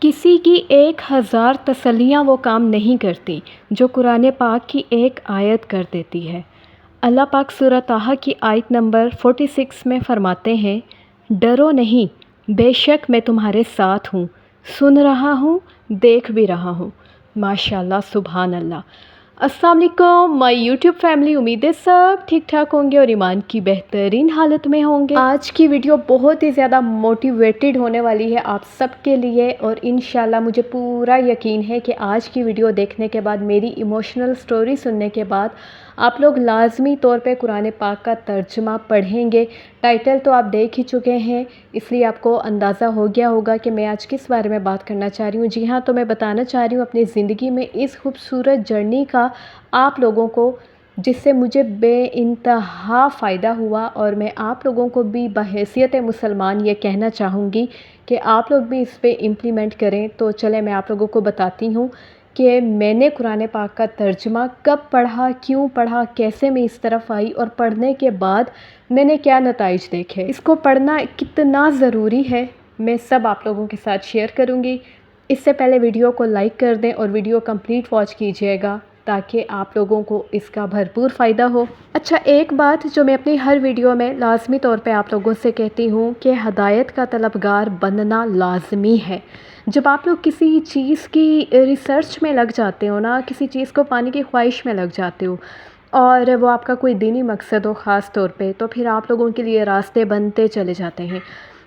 کسی کی 1000 تسلیاں وہ کام نہیں کرتی جو قرآن پاک کی ایک آیت کر دیتی ہے۔ اللہ پاک سورہ طٰہٰ کی آیت نمبر 46 میں فرماتے ہیں، ڈرو نہیں، بے شک میں تمہارے ساتھ ہوں، سن رہا ہوں، دیکھ بھی رہا ہوں۔ ماشاءاللہ، سبحان اللہ۔ السلام علیکم مائی یوٹیوب فیملی، امید ہے سب ٹھیک ٹھاک ہوں گے اور ایمان کی بہترین حالت میں ہوں گے۔ آج کی ویڈیو بہت ہی زیادہ موٹیویٹڈ ہونے والی ہے آپ سب کے لیے، اور انشاءاللہ مجھے پورا یقین ہے کہ آج کی ویڈیو دیکھنے کے بعد، میری ایموشنل سٹوری سننے کے بعد آپ لوگ لازمی طور پہ قرآن پاک کا ترجمہ پڑھیں گے۔ ٹائٹل تو آپ دیکھ ہی چکے ہیں، اس لیے آپ کو اندازہ ہو گیا ہوگا کہ میں آج کس بارے میں بات کرنا چاہ رہی ہوں۔ جی ہاں، تو میں بتانا چاہ رہی ہوں اپنی زندگی میں اس خوبصورت جرنی کا آپ لوگوں کو، جس سے مجھے بے انتہا فائدہ ہوا، اور میں آپ لوگوں کو بھی بحیثیت مسلمان یہ کہنا چاہوں گی کہ آپ لوگ بھی اس پہ امپلیمنٹ کریں۔ تو چلیں میں آپ لوگوں کو بتاتی ہوں کہ میں نے قرآن پاک کا ترجمہ کب پڑھا، کیوں پڑھا، کیسے میں اس طرف آئی، اور پڑھنے کے بعد میں نے کیا نتائج دیکھے، اس کو پڑھنا کتنا ضروری ہے، میں سب آپ لوگوں کے ساتھ شیئر کروں گی۔ اس سے پہلے ویڈیو کو لائک کر دیں اور ویڈیو کمپلیٹ واچ کیجیے گا تاکہ آپ لوگوں کو اس کا بھرپور فائدہ ہو۔ اچھا، ایک بات جو میں اپنی ہر ویڈیو میں لازمی طور پہ آپ لوگوں سے کہتی ہوں کہ ہدایت کا طلبگار بننا لازمی ہے۔ جب آپ لوگ کسی چیز کی ریسرچ میں لگ جاتے ہو نا، کسی چیز کو پانے کی خواہش میں لگ جاتے ہو، اور وہ آپ کا کوئی دینی مقصد ہو خاص طور پہ، تو پھر آپ لوگوں کے لیے راستے بنتے چلے جاتے ہیں۔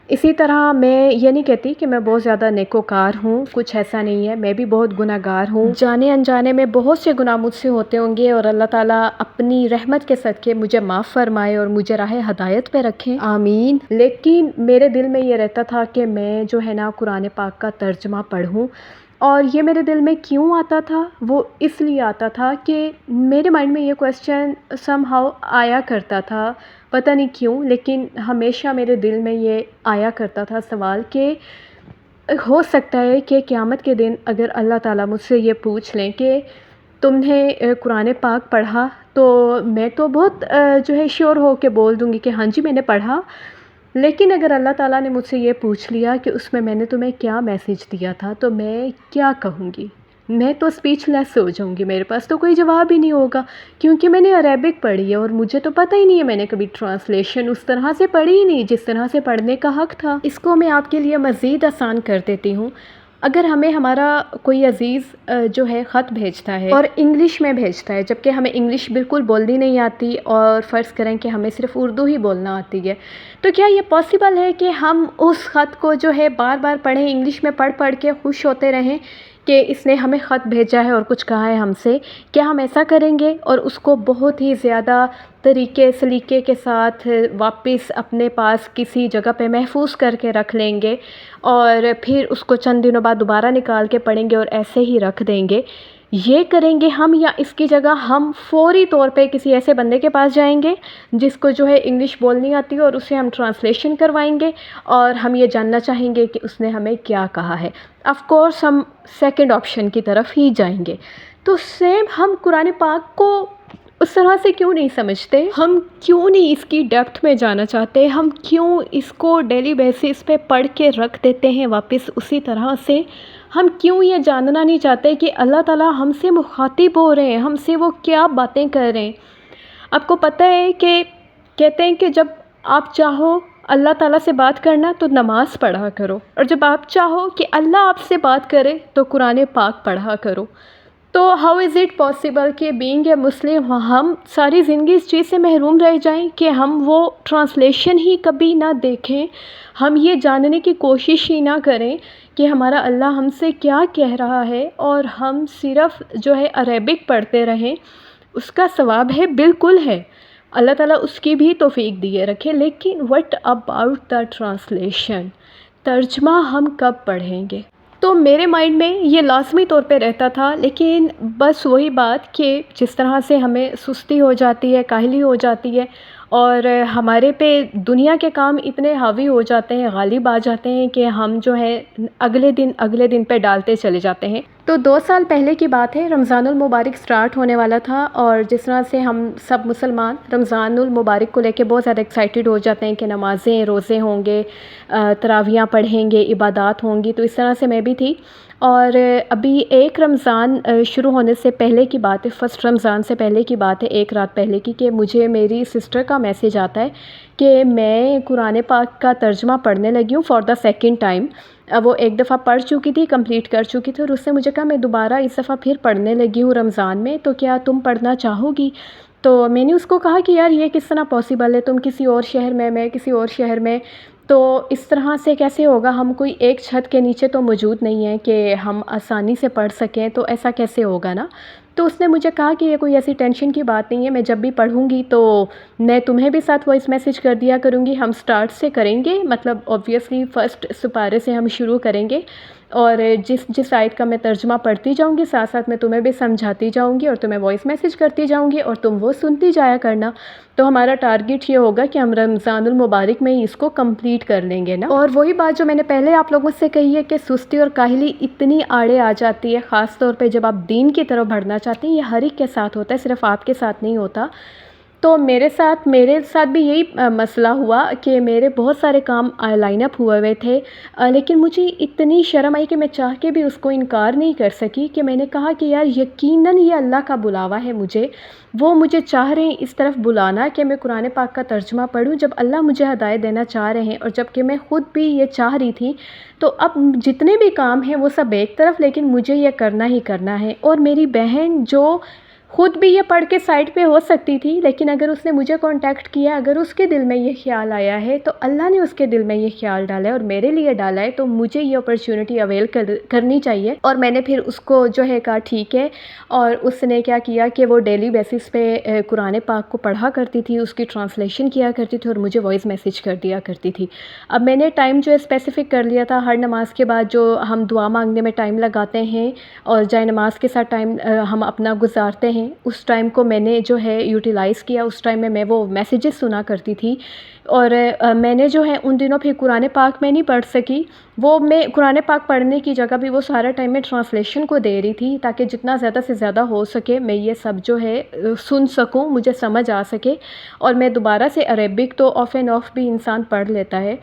اسی طرح میں یہ نہیں کہتی کہ میں بہت زیادہ نیکوکار ہوں، کچھ ایسا نہیں ہے، میں بھی بہت گناہ گار ہوں، جانے انجانے میں بہت سے گناہ مجھ سے ہوتے ہوں گے، اور اللہ تعالیٰ اپنی رحمت کے صدقے مجھے معاف فرمائے اور مجھے راہ ہدایت پہ رکھیں، آمین۔ لیکن میرے دل میں یہ رہتا تھا کہ میں جو ہے نا قرآن پاک کا ترجمہ پڑھوں، اور یہ میرے دل میں کیوں آتا تھا؟ وہ اس لیے آتا تھا کہ میرے مائنڈ میں یہ کویسچن سم ہاؤ آیا کرتا تھا، پتہ نہیں کیوں، لیکن ہمیشہ میرے دل میں یہ آیا کرتا تھا سوال کہ ہو سکتا ہے کہ قیامت کے دن اگر اللہ تعالیٰ مجھ سے یہ پوچھ لیں کہ تم نے قرآن پاک پڑھا، تو میں تو بہت جو ہے شیور ہو کے بول دوں گی کہ ہاں جی میں نے پڑھا، لیکن اگر اللہ تعالیٰ نے مجھ سے یہ پوچھ لیا کہ اس میں نے تمہیں کیا میسیج دیا تھا، تو میں کیا کہوں گی؟ میں تو اسپیچ لیس ہو جاؤں گی، میرے پاس تو کوئی جواب ہی نہیں ہوگا، کیونکہ میں نے عربک پڑھی ہے اور مجھے تو پتہ ہی نہیں ہے، میں نے کبھی ٹرانسلیشن اس طرح سے پڑھی ہی نہیں جس طرح سے پڑھنے کا حق تھا۔ اس کو میں آپ کے لیے مزید آسان کر دیتی ہوں۔ اگر ہمیں ہمارا کوئی عزیز جو ہے خط بھیجتا ہے اور انگلش میں بھیجتا ہے، جبکہ ہمیں انگلش بالکل بولنی نہیں آتی، اور فرض کریں کہ ہمیں صرف اردو ہی بولنا آتی ہے، تو کیا یہ پاسبل ہے کہ ہم اس خط کو جو ہے بار بار پڑھیں، انگلش میں پڑھ پڑھ کے خوش ہوتے رہیں کہ اس نے ہمیں خط بھیجا ہے اور کچھ کہا ہے ہم سے؟ کیا ہم ایسا کریں گے اور اس کو بہت ہی زیادہ طریقے سلیقے کے ساتھ واپس اپنے پاس کسی جگہ پہ محفوظ کر کے رکھ لیں گے، اور پھر اس کو چند دنوں بعد دوبارہ نکال کے پڑھیں گے اور ایسے ہی رکھ دیں گے؟ یہ کریں گے ہم، یا اس کی جگہ ہم فوری طور پہ کسی ایسے بندے کے پاس جائیں گے جس کو جو ہے انگلش بولنی آتی ہے، اور اسے ہم ٹرانسلیشن کروائیں گے اور ہم یہ جاننا چاہیں گے کہ اس نے ہمیں کیا کہا ہے؟ آف کورس ہم سیکنڈ آپشن کی طرف ہی جائیں گے۔ تو سیم ہم قرآن پاک کو اس طرح سے کیوں نہیں سمجھتے؟ ہم کیوں نہیں اس کی ڈیپتھ میں جانا چاہتے؟ ہم کیوں اس کو ڈیلی بیسس پہ پڑھ کے رکھ دیتے ہیں واپس اسی طرح سے؟ ہم کیوں یہ جاننا نہیں چاہتے کہ اللہ تعالیٰ ہم سے مخاطب ہو رہے ہیں، ہم سے وہ کیا باتیں کر رہے ہیں؟ آپ کو پتہ ہے کہ کہتے ہیں کہ جب آپ چاہو اللہ تعالیٰ سے بات کرنا تو نماز پڑھا کرو، اور جب آپ چاہو کہ اللہ آپ سے بات کرے تو قرآن پاک پڑھا کرو۔ تو ہاؤ از اٹ پاسبل کہ بینگ اے مسلم ہم ساری زندگی اس چیز سے محروم رہ جائیں کہ ہم وہ ٹرانسلیشن ہی کبھی نہ دیکھیں، ہم یہ جاننے کی کوشش ہی نہ کریں کہ ہمارا اللہ ہم سے کیا کہہ رہا ہے، اور ہم صرف جو ہے عربک پڑھتے رہیں؟ اس کا ثواب ہے، بالکل ہے، اللہ تعالیٰ اس کی بھی توفیق دیے رکھے، لیکن وٹ اباؤٹ دا ٹرانسلیشن؟ ترجمہ ہم کب پڑھیں گے؟ تو میرے مائنڈ میں یہ لازمی طور پہ رہتا تھا، لیکن بس وہی بات کہ جس طرح سے ہمیں سستی ہو جاتی ہے، کاہلی ہو جاتی ہے، اور ہمارے پہ دنیا کے کام اتنے حاوی ہو جاتے ہیں، غالب آ جاتے ہیں کہ ہم جو ہے اگلے دن پہ ڈالتے چلے جاتے ہیں۔ تو تو 2 سال پہلے کی بات ہے، رمضان المبارک سٹارٹ ہونے والا تھا، اور جس طرح سے ہم سب مسلمان رمضان المبارک کو لے کے بہت زیادہ ایکسائٹیڈ ہو جاتے ہیں کہ نمازیں روزے ہوں گے، تراویحیں پڑھیں گے، عبادات ہوں گی، تو اس طرح سے میں بھی تھی۔ اور ابھی ایک رمضان شروع ہونے سے پہلے کی بات ہے، فرسٹ رمضان سے پہلے کی بات ہے، ایک رات پہلے کی، کہ مجھے میری سسٹر کا میسیج آتا ہے کہ میں قرآن پاک کا ترجمہ پڑھنے لگی ہوں فار دا سیکنڈ ٹائم۔ وہ ایک دفعہ پڑھ چکی تھی، کمپلیٹ کر چکی تھی، اور اس نے مجھے کہا میں دوبارہ اس دفعہ پھر پڑھنے لگی ہوں رمضان میں، تو کیا تم پڑھنا چاہو گی؟ تو میں نے اس کو کہا کہ یار یہ کس طرح پاسبل ہے، تم کسی اور شہر میں کسی اور شہر میں، تو اس طرح سے کیسے ہوگا؟ ہم کوئی ایک چھت کے نیچے تو موجود نہیں ہیں کہ ہم آسانی سے پڑھ سکیں، تو ایسا کیسے ہوگا نا؟ تو اس نے مجھے کہا کہ یہ کوئی ایسی ٹینشن کی بات نہیں ہے، میں جب بھی پڑھوں گی تو میں تمہیں بھی ساتھ وائس میسیج کر دیا کروں گی، ہم سٹارٹ سے کریں گے، مطلب اوبویسلی فرسٹ سپارے سے ہم شروع کریں گے، اور جس آیت کا میں ترجمہ پڑھتی جاؤں گی ساتھ ساتھ میں تمہیں بھی سمجھاتی جاؤں گی اور تمہیں وائس میسیج کرتی جاؤں گی، اور تم وہ سنتی جایا کرنا۔ تو ہمارا ٹارگٹ یہ ہوگا کہ ہم رمضان المبارک میں ہی اس کو کمپلیٹ کر لیں گے نا۔ اور وہی بات جو میں نے پہلے آپ لوگوں سے کہی ہے کہ سستی اور کاہلی اتنی آڑے آ جاتی ہے، خاص طور پہ جب آپ دین کی طرف بڑھنا چاہتے ہیں، یہ ہر ایک کے ساتھ ہوتا ہے، صرف آپ کے ساتھ نہیں ہوتا۔ تو میرے ساتھ بھی یہی مسئلہ ہوا کہ میرے بہت سارے کام لائن اپ ہوئے تھے، لیکن مجھے اتنی شرم آئی کہ میں چاہ کے بھی اس کو انکار نہیں کر سکی، کہ میں نے کہا کہ یار یقیناً یہ اللہ کا بلاوا ہے مجھے، وہ مجھے چاہ رہے ہیں اس طرف بلانا کہ میں قرآن پاک کا ترجمہ پڑھوں، جب اللہ مجھے ہدایت دینا چاہ رہے ہیں، اور جب کہ میں خود بھی یہ چاہ رہی تھی، تو اب جتنے بھی کام ہیں وہ سب ایک طرف، لیکن مجھے یہ کرنا ہی کرنا ہے۔ اور میری بہن جو خود بھی یہ پڑھ کے سائڈ پہ ہو سکتی تھی، لیکن اگر اس نے مجھے کانٹیکٹ کیا، اگر اس کے دل میں یہ خیال آیا ہے تو اللہ نے اس کے دل میں یہ خیال ڈالا ہے اور میرے لیے ڈالا ہے، تو مجھے یہ اپرچونٹی اویل کرنی چاہیے۔ اور میں نے پھر اس کو جو ہے کہا ٹھیک ہے، اور اس نے کیا کیا کہ وہ ڈیلی بیسس پہ قرآن پاک کو پڑھا کرتی تھی، اس کی ٹرانسلیشن کیا کرتی تھی اور مجھے وائس میسیج کر دیا کرتی تھی۔ اب میں نے ٹائم جو ہے اسپیسیفک کر لیا تھا، ہر نماز کے بعد جو ہم دعا مانگنے میں ٹائم لگاتے ہیں اور جائے نماز کے ساتھ ٹائم ہم اپنا گزارتے ہیں، اس ٹائم کو میں نے جو ہے یوٹیلائز کیا۔ اس ٹائم میں وہ میسیجز سنا کرتی تھی، اور میں نے جو ہے ان دنوں پھر قرآن پاک میں نہیں پڑھ سکی، وہ میں قرآن پاک پڑھنے کی جگہ بھی وہ سارا ٹائم میں ٹرانسلیشن کو دے رہی تھی، تاکہ جتنا زیادہ سے زیادہ ہو سکے میں یہ سب جو ہے سن سکوں، مجھے سمجھ آ سکے، اور میں دوبارہ سے عربک تو آف اینڈ آف بھی انسان پڑھ لیتا ہے۔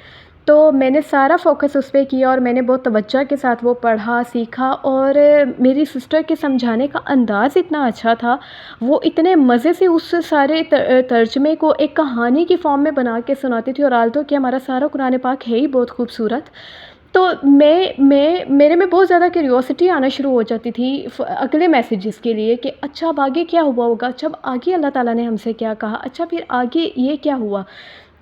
تو میں نے سارا فوکس اس پہ کیا، اور میں نے بہت توجہ کے ساتھ وہ پڑھا سیکھا، اور میری سسٹر کے سمجھانے کا انداز اتنا اچھا تھا، وہ اتنے مزے سے اس سارے ترجمے کو ایک کہانی کی فارم میں بنا کے سناتی تھی، اور آلتو کہ ہمارا سارا قرآن پاک ہے ہی بہت خوبصورت۔ تو میرے میں بہت زیادہ کیوریوسٹی آنا شروع ہو جاتی تھی اگلے میسیجز کے لیے، کہ اچھا اب آگے کیا ہوا ہوگا، اچھا اب آگے اللہ تعالیٰ نے ہم سے کیا کہا، اچھا پھر آگے یہ کیا ہوا۔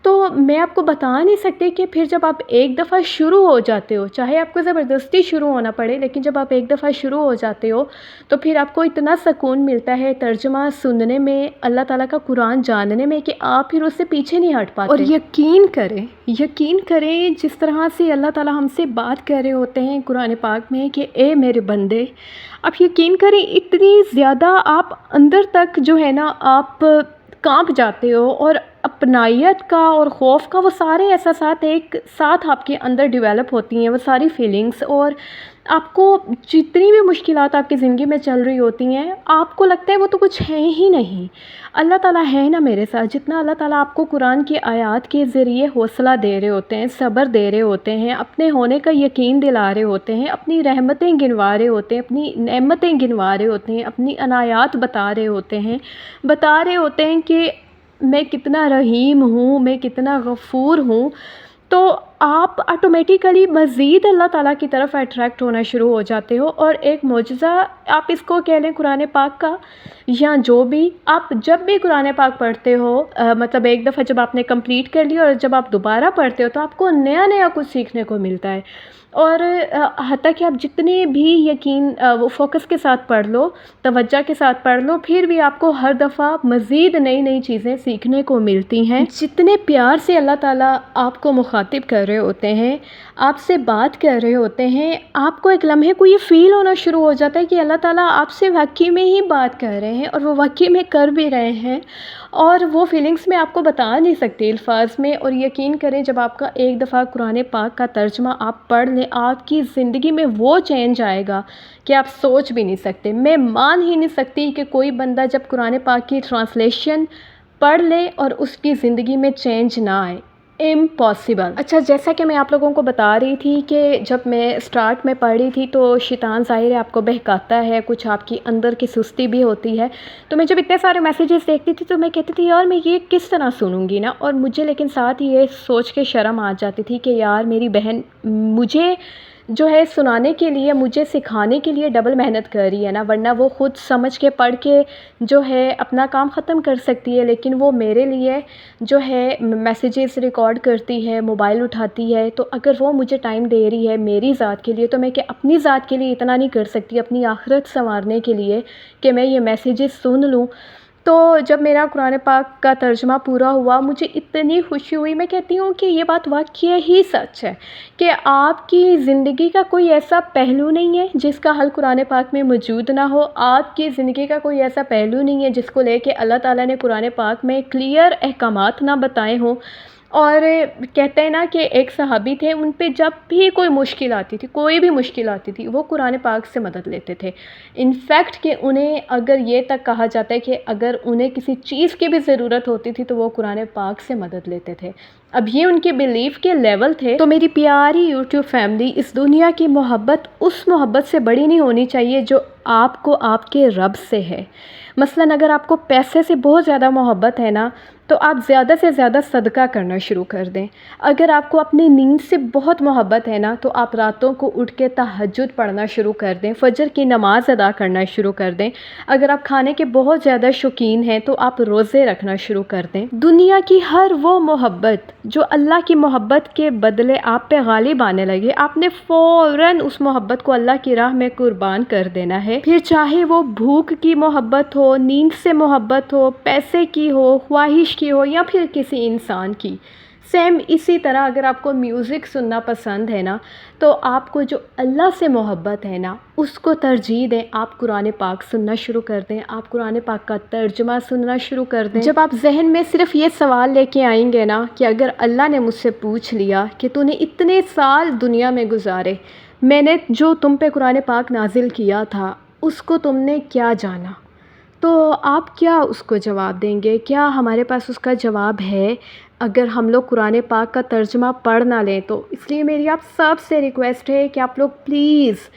تو میں آپ کو بتا نہیں سکتی کہ پھر جب آپ ایک دفعہ شروع ہو جاتے ہو، چاہے آپ کو زبردستی شروع ہونا پڑے، لیکن جب آپ ایک دفعہ شروع ہو جاتے ہو تو پھر آپ کو اتنا سکون ملتا ہے ترجمہ سننے میں، اللہ تعالیٰ کا قرآن جاننے میں، کہ آپ پھر اس سے پیچھے نہیں ہٹ پاتے۔ اور یقین کریں جس طرح سے اللہ تعالیٰ ہم سے بات کر رہے ہوتے ہیں قرآن پاک میں کہ اے میرے بندے، آپ یقین کریں اتنی زیادہ آپ اندر تک جو ہے نا آپ کانپ جاتے ہو، اور اپنائیت کا اور خوف کا وہ سارے احساسات ایک ساتھ آپ کے اندر ڈیولپ ہوتی ہیں، وہ ساری فیلنگز، اور آپ کو جتنی بھی مشکلات آپ کی زندگی میں چل رہی ہوتی ہیں، آپ کو لگتا ہے وہ تو کچھ ہے ہی نہیں، اللہ تعالیٰ ہے نا میرے ساتھ۔ جتنا اللہ تعالیٰ آپ کو قرآن کی آیات کے ذریعے حوصلہ دے رہے ہوتے ہیں، صبر دے رہے ہوتے ہیں، اپنے ہونے کا یقین دلا رہے ہوتے ہیں، اپنی رحمتیں گنوا رہے ہوتے ہیں، اپنی نعمتیں گنوا رہے ہوتے ہیں، اپنی عنایات بتا رہے ہوتے ہیں کہ میں کتنا رحیم ہوں، میں کتنا غفور ہوں، تو آپ آٹومیٹیکلی مزید اللہ تعالیٰ کی طرف اٹریکٹ ہونا شروع ہو جاتے ہو۔ اور ایک معجزہ آپ اس کو کہہ لیں قرآن پاک کا، یا جو بھی آپ جب بھی قرآن پاک پڑھتے ہو، مطلب ایک دفعہ جب آپ نے کمپلیٹ کر لیا اور جب آپ دوبارہ پڑھتے ہو تو آپ کو نیا کچھ سیکھنے کو ملتا ہے، اور حتیٰ کہ آپ جتنے بھی وہ فوکس کے ساتھ پڑھ لو، توجہ کے ساتھ پڑھ لو، پھر بھی آپ کو ہر دفعہ مزید نئی چیزیں سیکھنے کو ملتی ہیں۔ جتنے پیار سے اللہ تعالیٰ آپ کو مخاطب کر رہے ہوتے ہیں، آپ سے بات کر رہے ہوتے ہیں، آپ کو ایک لمحے کو یہ فیل ہونا شروع ہو جاتا ہے کہ اللہ تعالیٰ آپ سے واقعی میں ہی بات کر رہے ہیں اور وہ واقعی میں کر بھی رہے ہیں، اور وہ فیلنگز میں آپ کو بتا نہیں سکتی الفاظ میں۔ اور یقین کریں جب آپ کا ایک دفعہ قرآن پاک کا ترجمہ آپ پڑھ لیں، آپ کی زندگی میں وہ چینج آئے گا کہ آپ سوچ بھی نہیں سکتے۔ میں مان ہی نہیں سکتی کہ کوئی بندہ جب قرآن پاک کی ٹرانسلیشن پڑھ لے اور اس کی زندگی میں چینج نہ آئے، امپاسبل۔ اچھا، جیسا کہ میں آپ لوگوں کو بتا رہی تھی کہ جب میں اسٹارٹ میں پڑھ رہی تھی تو شیطان ظاہر ہے آپ کو بہکاتا ہے، کچھ آپ کی اندر کی سستی بھی ہوتی ہے، تو میں جب اتنے سارے میسیجز دیکھتی تھی تو میں کہتی تھی یار میں یہ کس طرح سنوں گی نا، اور مجھے لیکن ساتھ ہی یہ سوچ کے شرم آ جاتی تھی کہ یار میری بہن مجھے جو ہے سنانے کے لیے، مجھے سکھانے کے لیے ڈبل محنت کر رہی ہے نا، ورنہ وہ خود سمجھ کے پڑھ کے جو ہے اپنا کام ختم کر سکتی ہے، لیکن وہ میرے لیے جو ہے میسیجز ریکارڈ کرتی ہے، موبائل اٹھاتی ہے، تو اگر وہ مجھے ٹائم دے رہی ہے میری ذات کے لیے تو میں کہ اپنی ذات کے لیے اتنا نہیں کر سکتی، اپنی آخرت سنوارنے کے لیے کہ میں یہ میسیجز سن لوں؟ تو جب میرا قرآن پاک کا ترجمہ پورا ہوا مجھے اتنی خوشی ہوئی، میں کہتی ہوں کہ یہ بات واقعی ہی سچ ہے کہ آپ کی زندگی کا کوئی ایسا پہلو نہیں ہے جس کا حل قرآن پاک میں موجود نہ ہو، آپ کی زندگی کا کوئی ایسا پہلو نہیں ہے جس کو لے کے اللہ تعالیٰ نے قرآن پاک میں کلیئر احکامات نہ بتائے ہوں۔ اور کہتے ہیں نا کہ ایک صحابی تھے، ان پہ جب بھی کوئی مشکل آتی تھی، کوئی بھی مشکل آتی تھی، وہ قرآن پاک سے مدد لیتے تھے۔ انفیکٹ کہ انہیں اگر یہ تک کہا جاتا ہے کہ اگر انہیں کسی چیز کی بھی ضرورت ہوتی تھی تو وہ قرآن پاک سے مدد لیتے تھے۔ اب یہ ان کے بیلیف کے لیول تھے۔ تو میری پیاری یوٹیوب فیملی، اس دنیا کی محبت اس محبت سے بڑی نہیں ہونی چاہیے جو آپ کو آپ کے رب سے ہے۔ مثلاً اگر آپ کو پیسے سے بہت زیادہ محبت ہے نا تو آپ زیادہ سے زیادہ صدقہ کرنا شروع کر دیں۔ اگر آپ کو اپنی نیند سے بہت محبت ہے نا تو آپ راتوں کو اٹھ کے تہجد پڑھنا شروع کر دیں، فجر کی نماز ادا کرنا شروع کر دیں۔ اگر آپ کھانے کے بہت زیادہ شوقین ہیں تو آپ روزے رکھنا شروع کر دیں۔ دنیا کی ہر وہ محبت جو اللہ کی محبت کے بدلے آپ پہ غالب آنے لگے، آپ نے فوراً اس محبت کو اللہ کی راہ میں قربان کر دینا ہے۔ پھر چاہے وہ بھوک کی محبت ہو، نیند سے محبت ہو، پیسے کی ہو، خواہش کی ہو، یا پھر کسی انسان کی۔ سیم اسی طرح اگر آپ کو میوزک سننا پسند ہے نا تو آپ کو جو اللہ سے محبت ہے نا اس کو ترجیح دیں، آپ قرآن پاک سننا شروع کر دیں، آپ قرآن پاک کا ترجمہ سننا شروع کر دیں۔ جب آپ ذہن میں صرف یہ سوال لے کے آئیں گے نا کہ اگر اللہ نے مجھ سے پوچھ لیا کہ تو نے اتنے سال دنیا میں گزارے، میں نے جو تم پہ قرآن پاک نازل کیا تھا اس کو تم نے کیا جانا، تو آپ کیا اس کو جواب دیں گے؟ کیا ہمارے پاس اس کا جواب ہے اگر ہم لوگ قرآن پاک کا ترجمہ پڑھ نہ لیں تو؟ اس لیے میری آپ سب سے ریکویسٹ ہے کہ آپ لوگ پلیز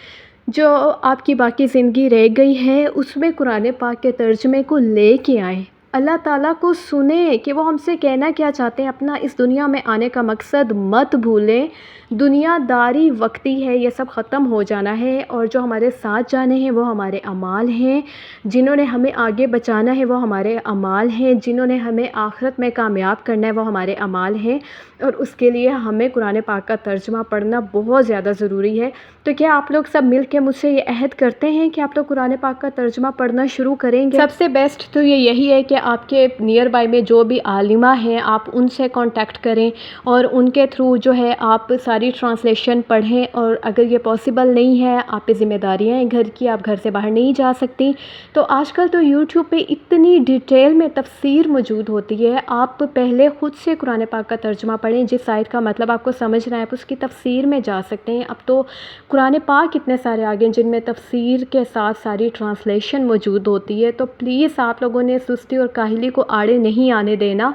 جو آپ کی باقی زندگی رہ گئی ہے اس میں قرآن پاک کے ترجمے کو لے کے آئیں، اللہ تعالیٰ کو سنیں کہ وہ ہم سے کہنا کیا چاہتے ہیں، اپنا اس دنیا میں آنے کا مقصد مت بھولیں۔ دنیا داری وقتی ہے، یہ سب ختم ہو جانا ہے، اور جو ہمارے ساتھ جانے ہیں وہ ہمارے اعمال ہیں، جنہوں نے ہمیں آگے بچانا ہے وہ ہمارے اعمال ہیں، جنہوں نے ہمیں آخرت میں کامیاب کرنا ہے وہ ہمارے اعمال ہیں، اور اس کے لیے ہمیں قرآن پاک کا ترجمہ پڑھنا بہت زیادہ ضروری ہے۔ تو کیا آپ لوگ سب مل کے مجھ سے یہ عہد کرتے ہیں کہ آپ لوگ قرآن پاک کا ترجمہ پڑھنا شروع کریں گے؟ سب سے بیسٹ تو یہ یہی ہے کہ آپ کے نیئر بائی میں جو بھی عالمہ ہیں آپ ان سے کانٹیکٹ کریں اور ان کے تھرو جو ہے آپ ساری ٹرانسلیشن پڑھیں، اور اگر یہ پاسبل نہیں ہے، آپ پہ ذمہ داریاں ہیں گھر کی، آپ گھر سے باہر نہیں جا سکتی، تو آج کل تو یوٹیوب پہ اتنی ڈیٹیل میں تفسیر موجود ہوتی ہے، آپ پہلے خود سے قرآن پاک کا ترجمہ پڑھیں، جس آیت کا مطلب آپ کو سمجھ رہا ہے آپ اس کی تفسیر میں جا سکتے ہیں۔ اب تو قرآن پاک اتنے سارے آگے جن میں تفسیر کے ساتھ ساری ٹرانسلیشن موجود ہوتی ہے، تو پلیز آپ لوگوں نے سستی اور کاہلی کو آڑے نہیں آنے دینا۔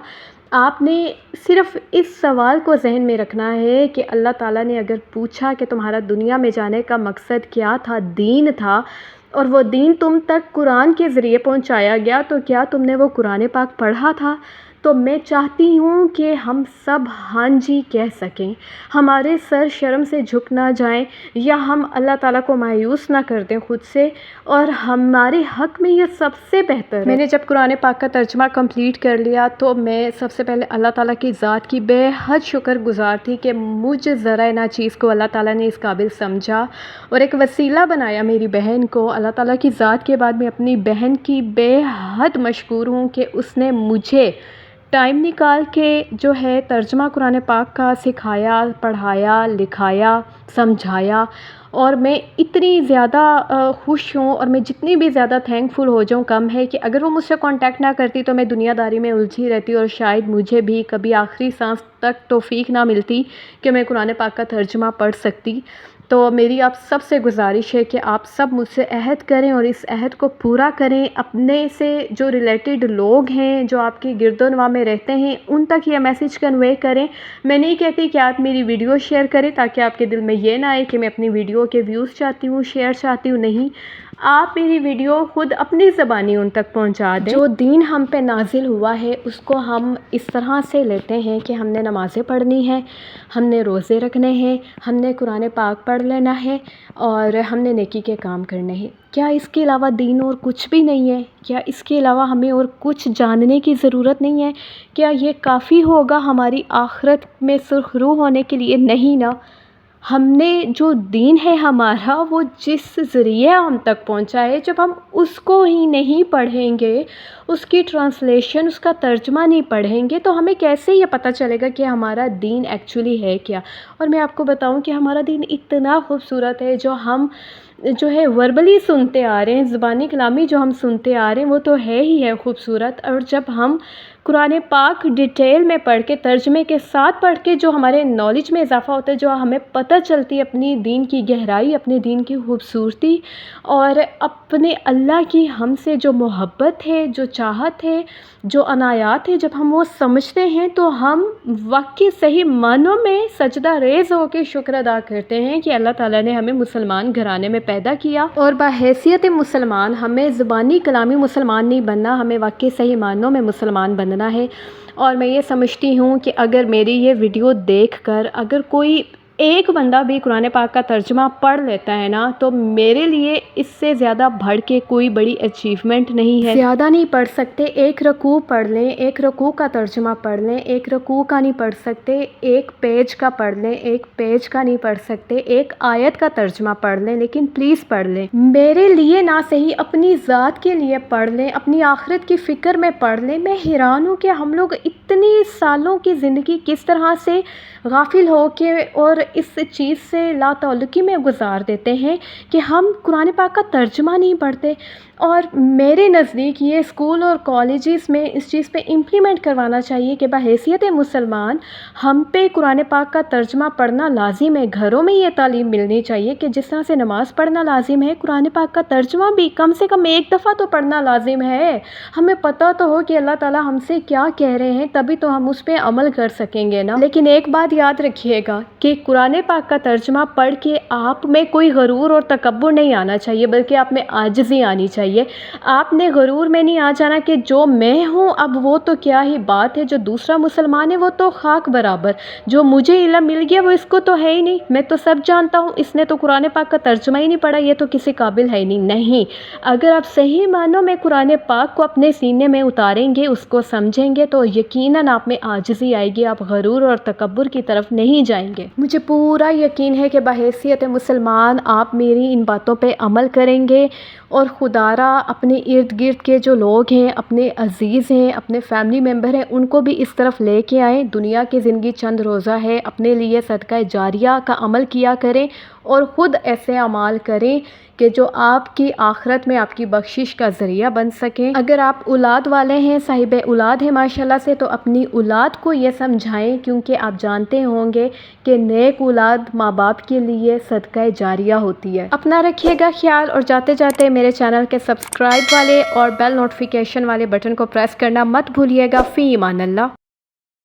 آپ نے صرف اس سوال کو ذہن میں رکھنا ہے کہ اللہ تعالیٰ نے اگر پوچھا کہ تمہارا دنیا میں جانے کا مقصد کیا تھا، دین تھا، اور وہ دین تم تک قرآن کے ذریعے پہنچایا گیا، تو کیا تم نے وہ قرآن پاک پڑھا تھا؟ تو میں چاہتی ہوں کہ ہم سب ہاں جی کہہ سکیں، ہمارے سر شرم سے جھک نہ جائیں، یا ہم اللہ تعالیٰ کو مایوس نہ کر دیں خود سے، اور ہمارے حق میں یہ سب سے بہتر ہے۔ میں نے جب قرآن پاک کا ترجمہ کمپلیٹ کر لیا تو میں سب سے پہلے اللہ تعالیٰ کی ذات کی بے حد شکر گزار تھی کہ مجھ ذرا نا چیز کو اللہ تعالیٰ نے اس قابل سمجھا اور ایک وسیلہ بنایا میری بہن کو۔ اللہ تعالیٰ کی ذات کے بعد میں اپنی بہن کی بے حد مشکور ہوں کہ اس نے مجھے ٹائم نکال کے جو ہے ترجمہ قرآن پاک کا سکھایا، پڑھایا، لکھایا، سمجھایا، اور میں اتنی زیادہ خوش ہوں اور میں جتنی بھی زیادہ تھینک فل ہو جاؤں کم ہے کہ اگر وہ مجھ سے کانٹیکٹ نہ کرتی تو میں دنیا داری میں الجھی رہتی اور شاید مجھے بھی کبھی آخری سانس تک توفیق نہ ملتی کہ میں قرآن پاک کا ترجمہ پڑھ سکتی۔ تو میری آپ سب سے گزارش ہے کہ آپ سب مجھ سے عہد کریں اور اس عہد کو پورا کریں، اپنے سے جو ریلیٹڈ لوگ ہیں جو آپ کے گرد و نواح میں رہتے ہیں ان تک یہ میسیج کنوے کریں۔ میں نہیں کہتی کہ آپ میری ویڈیو شیئر کریں تاکہ آپ کے دل میں یہ نہ آئے کہ میں اپنی ویڈیو کے ویوز چاہتی ہوں، شیئر چاہتی ہوں، نہیں، آپ میری ویڈیو خود اپنی زبانی ان تک پہنچا دیں۔ جو دین ہم پہ نازل ہوا ہے اس کو ہم اس طرح سے لیتے ہیں کہ ہم نے نمازیں پڑھنی ہیں، ہم نے روزے رکھنے ہیں، ہم نے قرآن پاک پڑھ لینا ہے اور ہم نے نیکی کے کام کرنے ہیں۔ کیا اس کے علاوہ دین اور کچھ بھی نہیں ہے؟ کیا اس کے علاوہ ہمیں اور کچھ جاننے کی ضرورت نہیں ہے؟ کیا یہ کافی ہوگا ہماری آخرت میں سرخ روح ہونے کے لیے؟ نہیں نا۔ ہم نے جو دین ہے ہمارا وہ جس ذریعے ہم تک پہنچا ہے، جب ہم اس کو ہی نہیں پڑھیں گے، اس کی ٹرانسلیشن، اس کا ترجمہ نہیں پڑھیں گے تو ہمیں کیسے یہ پتہ چلے گا کہ ہمارا دین ایکچولی ہے کیا؟ اور میں آپ کو بتاؤں کہ ہمارا دین اتنا خوبصورت ہے، جو ہم جو ہے وربلی سنتے آ رہے ہیں، زبانی کلامی جو ہم سنتے آ رہے ہیں وہ تو ہے ہی ہے خوبصورت، اور جب ہم قرآن پاک ڈیٹیل میں پڑھ کے ترجمے کے ساتھ پڑھ کے جو ہمارے نالج میں اضافہ ہوتا ہے، جو ہمیں پتہ چلتی ہے اپنی دین کی گہرائی، اپنے دین کی خوبصورتی اور اپنے اللہ کی ہم سے جو محبت ہے، جو چاہت ہے، جو عنایات ہے، جب ہم وہ سمجھتے ہیں تو ہم واقعی صحیح معنوں میں سجدہ ریز ہو کے شکر ادا کرتے ہیں کہ اللہ تعالیٰ نے ہمیں مسلمان گھرانے میں پیدا کیا، اور بحیثیت مسلمان ہمیں زبانی کلامی مسلمان نہیں بننا، ہمیں واقعی صحیح معنوں میں مسلمان بننا ہے۔ اور میں یہ سمجھتی ہوں کہ اگر میری یہ ویڈیو دیکھ کر اگر کوئی ایک بندہ بھی قرآن پاک کا ترجمہ پڑھ لیتا ہے نا تو میرے لیے اس سے زیادہ بڑھ کے کوئی بڑی اچیومنٹ نہیں ہے۔ زیادہ نہیں پڑھ سکتے، ایک رکوع پڑھ لیں، ایک رکوع کا ترجمہ پڑھ لیں، ایک رکوع کا نہیں پڑھ سکتے ایک پیج کا پڑھ لیں، ایک پیج کا نہیں پڑھ سکتے ایک آیت کا ترجمہ پڑھ لیں، لیکن پلیز پڑھ لیں، میرے لیے نہ صحیح اپنی ذات کے لیے پڑھ لیں، اپنی آخرت کی فکر میں پڑھ لیں۔ میں حیران ہوں کہ ہم لوگ اتنی سالوں کی زندگی کس طرح سے غافل ہو کے اور اس چیز سے لا تعلقی میں گزار دیتے ہیں کہ ہم قرآن پاک کا ترجمہ نہیں پڑھتے، اور میرے نزدیک یہ اسکول اور کالجز میں اس چیز پہ امپلیمنٹ کروانا چاہیے کہ بحیثیت مسلمان ہم پہ قرآن پاک کا ترجمہ پڑھنا لازم ہے۔ گھروں میں یہ تعلیم ملنی چاہیے کہ جس طرح سے نماز پڑھنا لازم ہے، قرآن پاک کا ترجمہ بھی کم سے کم ایک دفعہ تو پڑھنا لازم ہے۔ ہمیں پتہ تو ہو کہ اللہ تعالیٰ ہم سے کیا کہہ رہے ہیں، تبھی تو ہم اس پہ عمل کر سکیں گے نا۔ لیکن ایک بات یاد رکھیے گا کہ قرآن پاک کا ترجمہ پڑھ کے آپ میں کوئی غرور اور تکبر نہیں آنا چاہیے، بلکہ آپ میں عاجزی آنی چاہیے۔ آپ نے غرور میں نہیں آ جانا کہ جو میں ہوں اب وہ تو کیا ہی بات ہے، جو دوسرا مسلمان ہے وہ تو خاک برابر، جو مجھے علم مل گیا وہ اس کو تو ہے ہی نہیں، میں تو سب جانتا ہوں، اس نے تو قرآن پاک کا ترجمہ ہی نہیں پڑھا، یہ تو کسی قابل ہے ہی نہیں۔ نہیں، اگر آپ صحیح معنوں میں قرآن پاک کو اپنے سینے میں اتاریں گے، اس کو سمجھیں گے تو یقیناً آپ میں عاجزی آئے گی، آپ غرور اور تکبر کی طرف نہیں جائیں گے۔ مجھے پورا یقین ہے کہ بحیثیت مسلمان آپ میری ان باتوں پہ عمل کریں گے، اور خدا را اپنے ارد گرد کے جو لوگ ہیں، اپنے عزیز ہیں، اپنے فیملی ممبر ہیں، ان کو بھی اس طرف لے کے آئیں۔ دنیا کی زندگی چند روزہ ہے، اپنے لیے صدقہ جاریہ کا عمل کیا کریں اور خود ایسے اعمال کریں کہ جو آپ کی آخرت میں آپ کی بخشش کا ذریعہ بن سکیں۔ اگر آپ اولاد والے ہیں، صاحب اولاد ہیں ماشاءاللہ سے، تو اپنی اولاد کو یہ سمجھائیں، کیونکہ آپ جانتے ہوں گے کہ نیک اولاد ماں باپ کے لیے صدقہ جاریہ ہوتی ہے۔ اپنا رکھیے گا خیال، اور جاتے جاتے میرے چینل کے سبسکرائب والے اور بیل نوٹیفیکیشن والے بٹن کو پریس کرنا مت بھولیے گا۔ فی امان اللہ۔